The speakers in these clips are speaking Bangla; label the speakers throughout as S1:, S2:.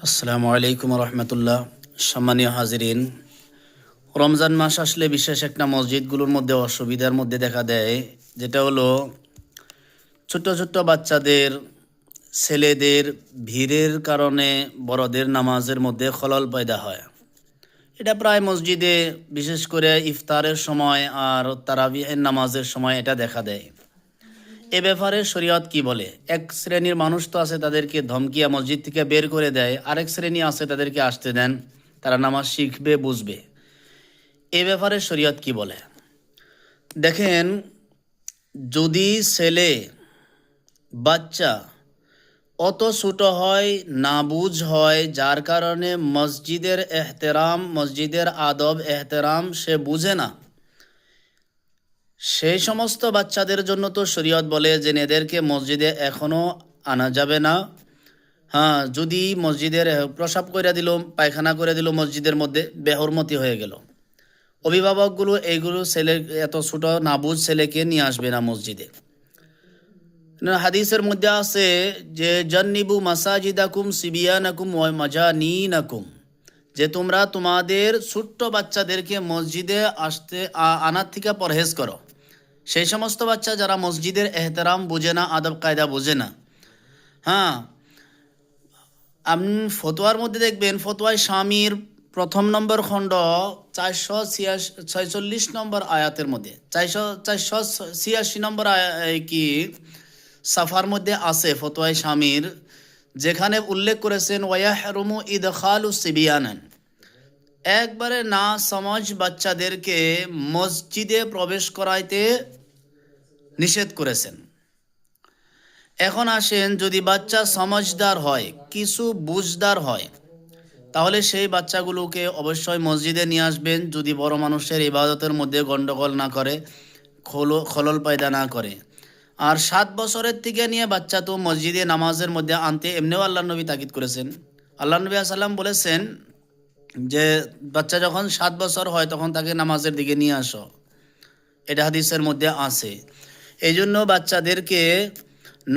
S1: আসসালামু আলাইকুম রহমতুল্লাহ। সম্মানীয় হাজিরিন, রমজান মাস আসলে বিশেষ একটা মসজিদগুলোর মধ্যে অসুবিধার মধ্যে দেখা দেয়, যেটা হলো ছোট্ট ছোট্ট বাচ্চাদের, ছেলেদের ভিড়ের কারণে বড়দের নামাজের মধ্যে খলল পয়দা হয়। এটা প্রায় মসজিদে, বিশেষ করে ইফতারের সময় আর তারাবিহের নামাজের সময় এটা দেখা দেয়। এ ব্যাপারে শরীয়ত কি বলে? এক শ্রেণীর মানুষ তো আছে, তাদেরকে ধমকিয়া মসজিদ থেকে বের করে দেয়। আরেক শ্রেণী আছে, তাদেরকে আসতে দেন, তারা নামাজ শিখবে, বুঝবে। এ ব্যাপারে শরীয়ত কি বলে? দেখেন, যদি ছেলে বাচ্চা অত ছোট হয়, না বুঝ হয়, যার কারণে মসজিদের এহতেরাম, মসজিদের আদব এহতেরাম সে বুঝে না, সেই সমস্ত বাচ্চাদের জন্য তো শরীয়ত বলে যে এদেরকে মসজিদে এখনও আনা যাবে না। হ্যাঁ, যদি মসজিদের প্রসাব করে দিল, পায়খানা করে দিল, মসজিদের মধ্যে বেহরমতি হয়ে গেল, অভিভাবকগুলো এইগুলো ছেলে, এত ছোট নাবুজ ছেলেকে নিয়ে আসবে না মসজিদে। হাদিসের মধ্যে আছে যে জান্নিবু মাসাজিদাকুম সিবিয়ানাকুম ওয়া মাজানিনাকুম, যে তোমরা তোমাদের ছোট্ট বাচ্চাদেরকে মসজিদে আনার থেকে পরহেজ করো। সেই সমস্ত বাচ্চা যারা মসজিদের এহতেরাম বোঝে না, আদব কায়দা বোঝে না। হ্যাঁ, আপনি ফতোয়ার মধ্যে দেখবেন, ফতোয়ায় স্বামীর ১ নম্বর খণ্ড ৪৪৬ নম্বর আয়াতের মধ্যে, ৪৮৬ নম্বর কি সাফার মধ্যে আছে ফতোয়ায় স্বামীর, যেখানে উল্লেখ করেছেন ওয়াহরুমু ইদখালু সিবিয়ানান, একবারে না সমাজ বাচ্চাদেরকে মসজিদে প্রবেশ করাইতে নিষেধ করেছেন। এখন আসেন, যদি বাচ্চা সমাজদার হয়, কিছু বুঝদার হয়, তাহলে সেই বাচ্চাগুলোকে অবশ্যই মসজিদে নিয়ে আসবেন, যদি বড় মানুষের ইবাদতের মধ্যে গণ্ডগোল না করে, খলল পয়দা না করে। আর 7 বছরের থেকে নিয়ে বাচ্চা তো মসজিদে নামাজের মধ্যে আনতে এমনিও আল্লাহ নবী তাকিদ করেছেন। আল্লাহ নবী সাল্লাম বলেছেন যে বাচ্চা যখন 7 বছর হয় তখন তাকে নামাজের দিকে নিয়ে আসো, এটা হাদিসের মধ্যে আছে। এই জন্য বাচ্চাদেরকে,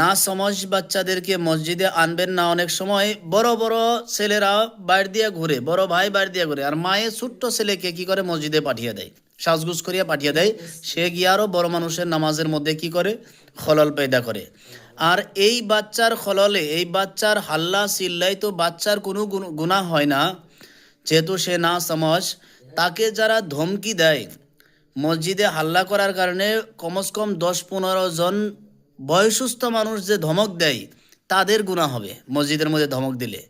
S1: না সমজ বাচ্চাদেরকে মসজিদে আনবেন না। অনেক সময় বড় বড় ছেলেরা বাইর দিয়ে ঘুরে, বড় ভাই বাইর দিয়ে ঘুরে, আর মায়ে ছোট্ট ছেলেকে কি করে মসজিদে পাঠিয়ে দেয়, সাজগুজ করিয়া পাঠিয়ে দেয়, সে গিয়ে আরও বড় মানুষের নামাজের মধ্যে কি করে, খলল পয়দা করে। আর এই বাচ্চার খললে, এই বাচ্চার হাল্লা চিল্লাই তো বাচ্চার কোনো গুনাহ হয় না, যেহেতু সে না সমজ। তাকে যারা ধমকি দেয় মসজিদে হাল্লা করার কারণে, কমস কম 10-15 জন বয়সস্থ মানুষ যে ধমক দেয়, তাদের গুনাহ হবে মসজিদের মধ্যে ধমক দিলে।